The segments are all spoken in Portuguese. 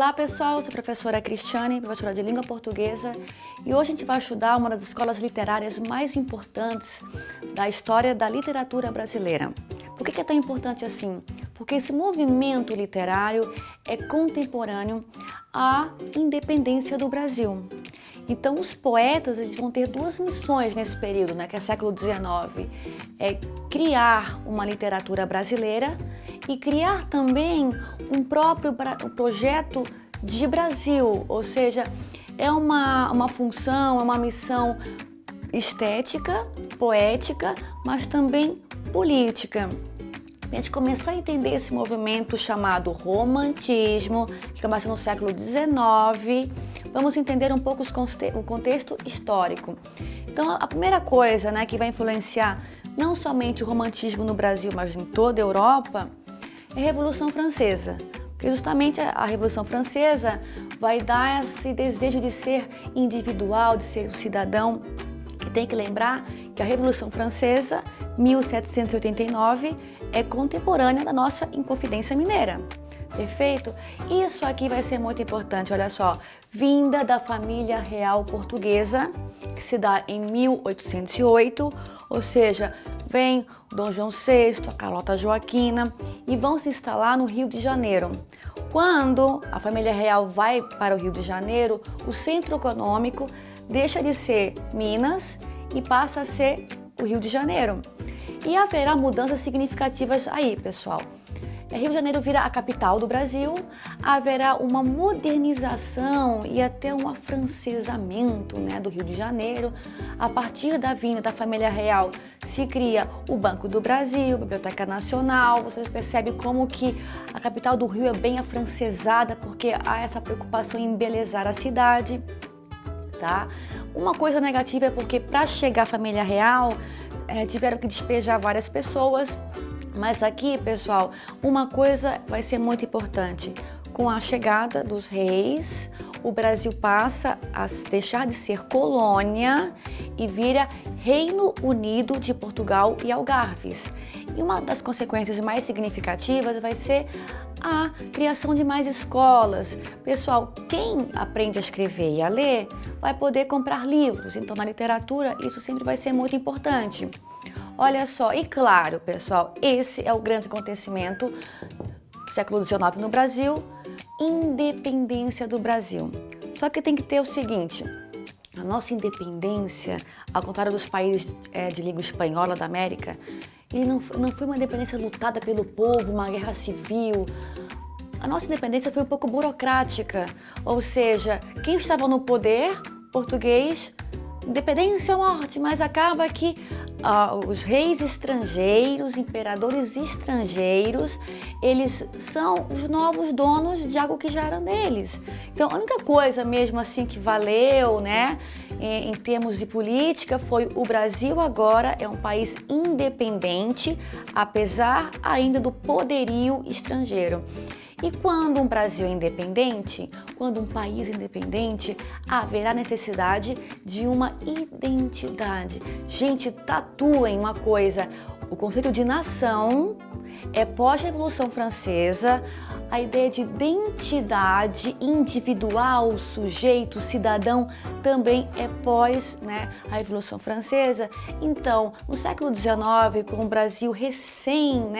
Olá pessoal, sou a professora Cristiane, professora de língua portuguesa, e hoje a gente vai estudar uma das escolas literárias mais importantes da história da literatura brasileira. Por que é tão importante assim? Porque esse movimento literário é contemporâneo à independência do Brasil. Então os poetas eles vão ter duas missões nesse período, que é século XIX, é criar uma literatura brasileira e criar também um próprio projeto de Brasil, ou seja, é uma função, é uma missão estética, poética, mas também política. A gente começar a entender esse movimento chamado romantismo, que começa no século XIX, vamos entender um pouco o contexto histórico. Então, a primeira coisa que vai influenciar não somente o romantismo no Brasil, mas em toda a Europa, é a Revolução Francesa. Porque justamente a Revolução Francesa vai dar esse desejo de ser individual, de ser um cidadão. E tem que lembrar que a Revolução Francesa, 1789, é contemporânea da nossa Inconfidência Mineira. Perfeito? Isso aqui vai ser muito importante, olha só. Vinda da família real portuguesa, que se dá em 1808, ou seja, vem o Dom João VI, a Carlota Joaquina e vão se instalar no Rio de Janeiro. Quando a família real vai para o Rio de Janeiro, o centro econômico deixa de ser Minas e passa a ser o Rio de Janeiro. E haverá mudanças significativas aí, pessoal. Rio de Janeiro vira a capital do Brasil, haverá uma modernização e até um afrancesamento do Rio de Janeiro. A partir da vinda da família real se cria o Banco do Brasil, a Biblioteca Nacional. Você percebe como que a capital do Rio é bem afrancesada porque há essa preocupação em embelezar a cidade. Tá? Uma coisa negativa é porque para chegar à família real tiveram que despejar várias pessoas. Mas aqui, pessoal, uma coisa vai ser muito importante. Com a chegada dos reis, o Brasil passa a deixar de ser colônia e vira Reino Unido de Portugal e Algarves. E uma das consequências mais significativas vai ser a criação de mais escolas. Pessoal, quem aprende a escrever e a ler vai poder comprar livros. Então, na literatura, isso sempre vai ser muito importante. Olha só, e claro, pessoal, esse é o grande acontecimento do século XIX no Brasil, independência do Brasil. Só que tem que ter o seguinte, a nossa independência, ao contrário dos países de língua espanhola da América, ele não foi uma independência lutada pelo povo, uma guerra civil. A nossa independência foi um pouco burocrática, ou seja, quem estava no poder português, independência ou morte, mas acaba que os reis estrangeiros, imperadores estrangeiros, eles são os novos donos de algo que já era deles. Então, a única coisa mesmo assim que valeu, em termos de política, foi o Brasil agora é um país independente, apesar ainda do poderio estrangeiro. E quando um Brasil é independente, quando um país é independente, haverá necessidade de uma identidade. Gente, tatuem uma coisa, o conceito de nação é pós-Revolução Francesa, a ideia de identidade individual, sujeito, cidadão, também é pós a Revolução Francesa. Então, no século XIX, com o Brasil recém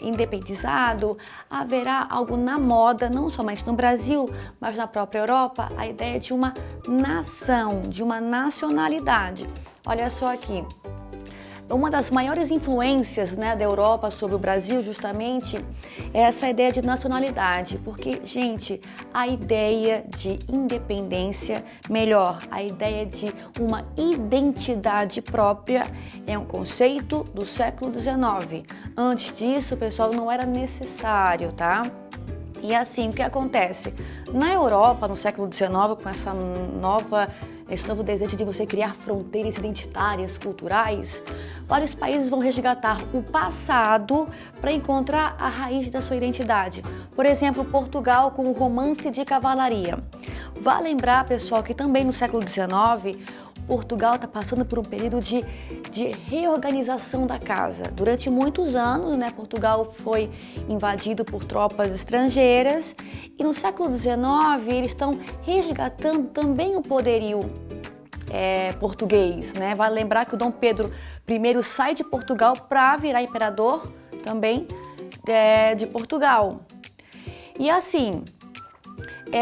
independizado, haverá algo na moda, não somente no Brasil, mas na própria Europa, a ideia de uma nação, de uma nacionalidade. Olha só aqui. Uma das maiores influências da Europa sobre o Brasil justamente é essa ideia de nacionalidade, porque, gente, a ideia de independência, melhor, a ideia de uma identidade própria é um conceito do século XIX. Antes disso, pessoal, não era necessário, tá? E assim, o que acontece? Na Europa, no século XIX, com esse novo desejo de você criar fronteiras identitárias, culturais, vários países vão resgatar o passado para encontrar a raiz da sua identidade. Por exemplo, Portugal com o romance de cavalaria. Vale lembrar, pessoal, que também no século XIX, Portugal está passando por um período de reorganização da casa. Durante muitos anos, né, Portugal foi invadido por tropas estrangeiras e no século XIX eles estão resgatando também o poderio português, né? Vale lembrar que o Dom Pedro I sai de Portugal para virar imperador também de Portugal. E assim,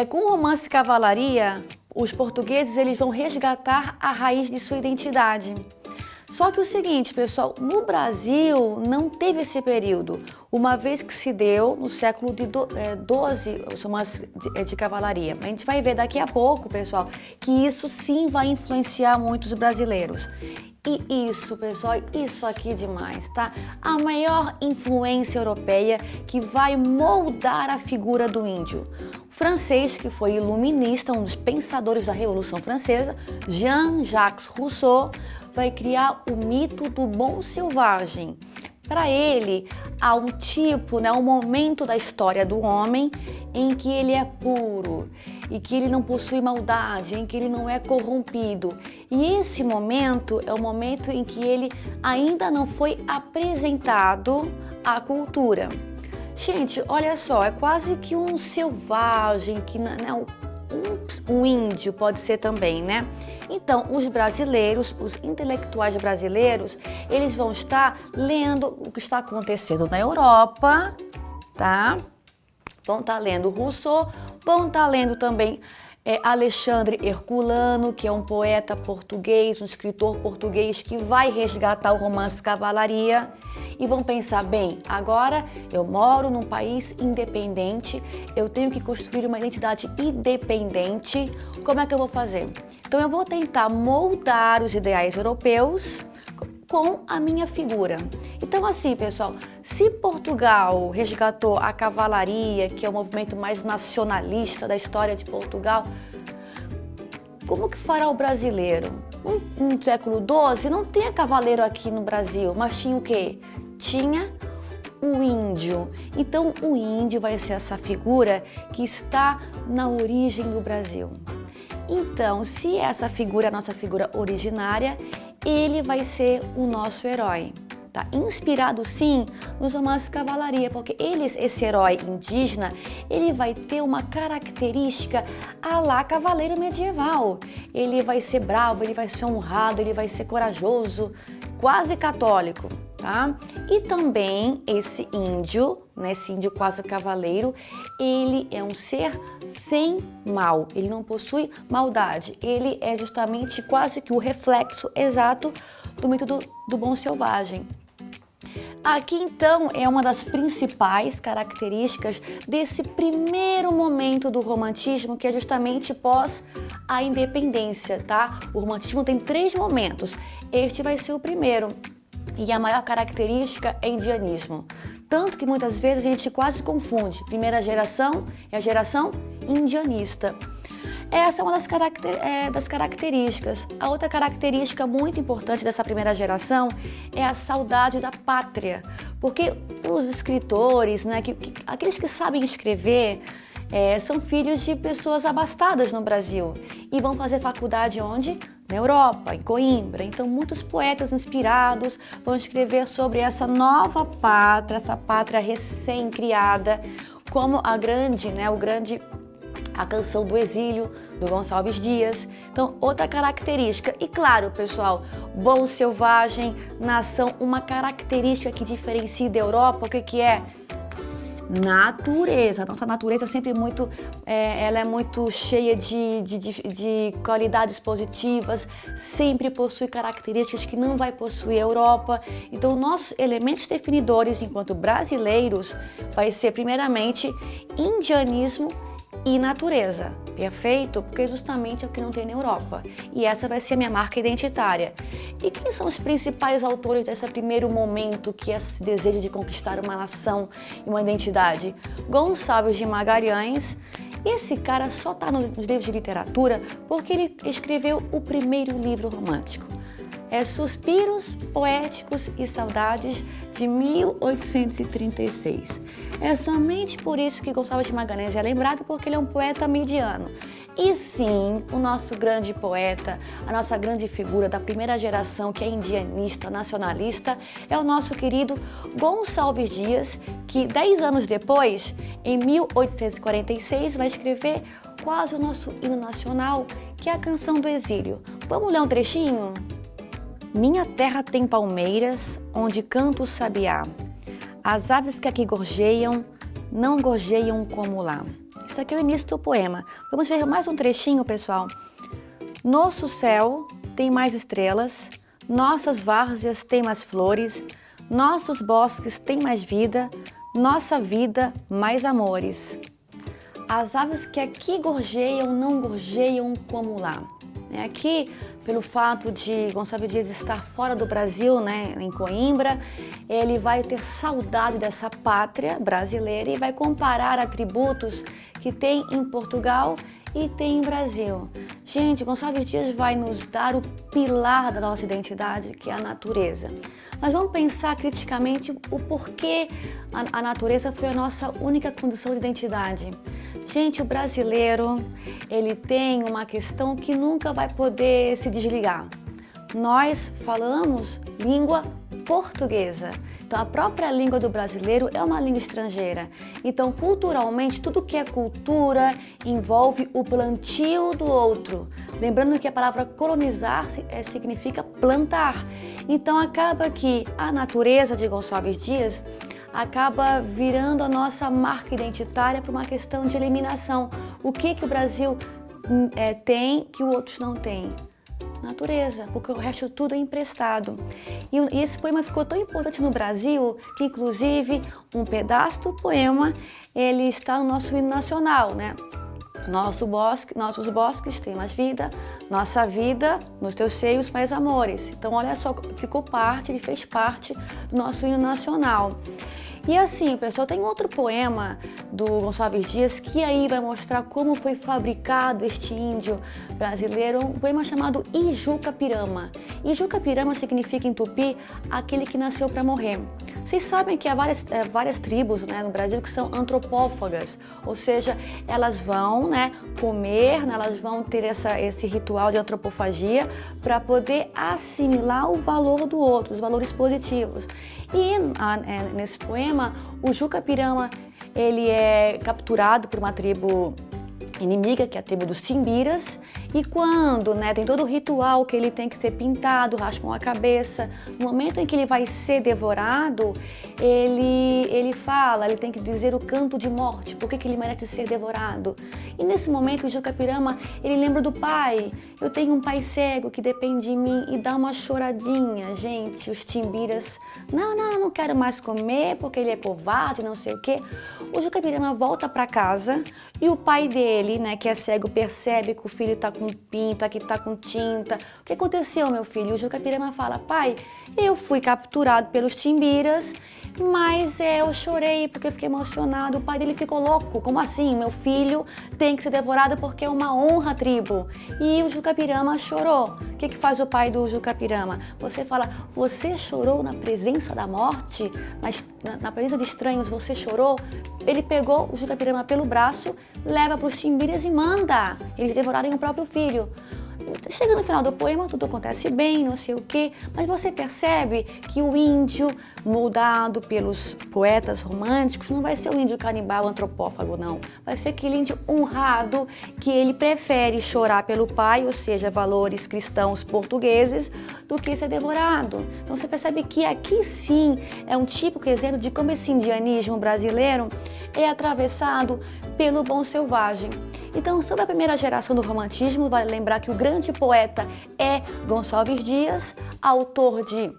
com o romance Cavalaria, os portugueses eles vão resgatar a raiz de sua identidade. Só que o seguinte, pessoal, no Brasil não teve esse período, uma vez que se deu no século XII o romance de cavalaria. A gente vai ver daqui a pouco, pessoal, que isso sim vai influenciar muitos brasileiros. E isso, pessoal, isso aqui demais, tá? A maior influência europeia que vai moldar a figura do índio. O francês, que foi iluminista, um dos pensadores da Revolução Francesa, Jean-Jacques Rousseau, vai criar o mito do bom selvagem. Para ele, há um tipo, um momento da história do homem em que ele é puro e que ele não possui maldade, em que ele não é corrompido. E esse momento é o momento em que ele ainda não foi apresentado à cultura. Gente, olha só, é quase que um selvagem, um índio pode ser também, né? Então, os brasileiros, os intelectuais brasileiros, eles vão estar lendo o que está acontecendo na Europa, tá? Vão estar lendo Rousseau, vão estar lendo também Alexandre Herculano, que é um poeta português, um escritor português que vai resgatar o romance Cavalaria, e vão pensar, bem, agora eu moro num país independente, eu tenho que construir uma identidade independente, como é que eu vou fazer? Então eu vou tentar moldar os ideais europeus com a minha figura. Então assim, pessoal, se Portugal resgatou a cavalaria, que é o movimento mais nacionalista da história de Portugal, como que fará o brasileiro? No século XII não tinha cavaleiro aqui no Brasil, mas tinha o quê? Tinha o índio. Então o índio vai ser essa figura que está na origem do Brasil. Então, se essa figura é a nossa figura originária, ele vai ser o nosso herói, tá? Inspirado sim nos romances Cavalaria, porque esse herói indígena, ele vai ter uma característica à la cavaleiro medieval. Ele vai ser bravo, ele vai ser honrado, ele vai ser corajoso, quase católico, tá? E também esse índio quase cavaleiro, ele é um ser sem mal, ele não possui maldade, ele é justamente quase que o reflexo exato do mito do bom selvagem. Aqui então é uma das principais características desse primeiro momento do romantismo, que é justamente pós a independência, tá? O romantismo tem 3 momentos, este vai ser o primeiro. E a maior característica é indianismo. Tanto que muitas vezes a gente quase confunde. Primeira geração é a geração indianista. Essa é uma das características. A outra característica muito importante dessa primeira geração é a saudade da pátria. Porque os escritores, aqueles que sabem escrever, são filhos de pessoas abastadas no Brasil e vão fazer faculdade onde? Na Europa, em Coimbra. Então muitos poetas inspirados vão escrever sobre essa nova pátria, essa pátria recém-criada, como a canção do exílio, do Gonçalves Dias. Então, outra característica. E claro, pessoal, bom selvagem, nação, uma característica que diferencia da Europa, o que é? Natureza. Nossa natureza é sempre ela é muito cheia de qualidades positivas, sempre possui características que não vai possuir a Europa. Então, nossos elementos definidores enquanto brasileiros vai ser primeiramente indianismo e natureza, perfeito? Porque justamente é o que não tem na Europa. E essa vai ser a minha marca identitária. E quem são os principais autores desse primeiro momento, que é esse desejo de conquistar uma nação e uma identidade? Gonçalves de Magalhães. Esse cara só está nos livros de literatura porque ele escreveu o primeiro livro romântico. é Suspiros Poéticos e Saudades, de 1836. É somente por isso que Gonçalves de Magalhães é lembrado, porque ele é um poeta mediano. E sim, o nosso grande poeta, a nossa grande figura da primeira geração, que é indianista, nacionalista, é o nosso querido Gonçalves Dias, que 10 anos depois, em 1846, vai escrever quase o nosso hino nacional, que é a Canção do Exílio. Vamos ler um trechinho? Minha terra tem palmeiras, onde canta o sabiá. As aves que aqui gorjeiam, não gorjeiam como lá. Isso aqui é o início do poema. Vamos ver mais um trechinho, pessoal. Nosso céu tem mais estrelas, nossas várzeas têm mais flores, nossos bosques têm mais vida, nossa vida mais amores. As aves que aqui gorjeiam, não gorjeiam como lá. Aqui, pelo fato de Gonçalves Dias estar fora do Brasil, em Coimbra, ele vai ter saudade dessa pátria brasileira e vai comparar atributos que tem em Portugal e tem em Brasil. Gente, Gonçalves Dias vai nos dar o pilar da nossa identidade, que é a natureza. Mas vamos pensar criticamente o porquê a natureza foi a nossa única condição de identidade. Gente, o brasileiro, ele tem uma questão que nunca vai poder se desligar. Nós falamos língua portuguesa. Então, a própria língua do brasileiro é uma língua estrangeira. Então, culturalmente, tudo que é cultura envolve o plantio do outro. Lembrando que a palavra colonizar significa plantar. Então, acaba que a natureza de Gonçalves Dias acaba virando a nossa marca identitária por uma questão de eliminação. O que o Brasil tem que os outros não têm? Natureza, porque o resto tudo é emprestado. E esse poema ficou tão importante no Brasil que, inclusive, um pedaço do poema ele está no nosso hino nacional, Nossos bosques têm mais vida, nossa vida nos teus seios mais amores. Então, olha só, ele fez parte do nosso hino nacional. E assim, pessoal, tem outro poema do Gonçalves Dias que aí vai mostrar como foi fabricado este índio brasileiro, um poema chamado Ijuca-Pirama. Ijuca-Pirama significa em tupi aquele que nasceu para morrer. Vocês sabem que há várias tribos no Brasil que são antropófagas, ou seja, elas vão comer, elas vão ter esse ritual de antropofagia para poder assimilar o valor do outro, os valores positivos. E nesse poema, o Juca-Pirama ele é capturado por uma tribo inimiga, que é a tribo dos Timbiras, e quando tem todo o ritual que ele tem que ser pintado, raspam a cabeça, no momento em que ele vai ser devorado, ele tem que dizer o canto de morte, por que ele merece ser devorado. E nesse momento o Juca-Pirama, ele lembra do pai. Eu tenho um pai cego que depende de mim, e dá uma choradinha. Gente, os Timbiras, não quero mais comer porque ele é covarde, não sei o quê. O Juca-Pirama volta para casa e o pai dele, que é cego, percebe que o filho está com pinta, que está com tinta. O que aconteceu, meu filho? O Juca-Pirama fala: pai, eu fui capturado pelos Timbiras, mas eu chorei porque eu fiquei emocionado. O pai dele ficou louco. Como assim? Meu filho tem que ser devorado porque é uma honra à tribo. E o Juca-Pirama chorou. O que faz o pai do Juca-Pirama? Você fala: você chorou na presença da morte? Mas na presença de estranhos você chorou? Ele pegou o Juca-Pirama pelo braço, leva para os Timbiras e manda eles devorarem o próprio filho. Chega no final do poema, tudo acontece bem, não sei o quê, mas você percebe que o índio, moldado pelos poetas românticos, não vai ser o índio canibal antropófago, não. Vai ser aquele índio honrado que ele prefere chorar pelo pai, ou seja, valores cristãos portugueses, do que ser devorado. Então você percebe que aqui sim é um típico exemplo de como esse indianismo brasileiro é atravessado pelo bom selvagem. Então, sobre a primeira geração do romantismo, vale lembrar que o grande poeta é Gonçalves Dias, autor de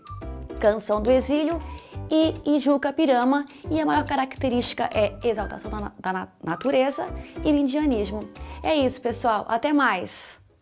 Canção do Exílio e Ijuca-Pirama, e a maior característica é exaltação da natureza e o indianismo. É isso, pessoal. Até mais!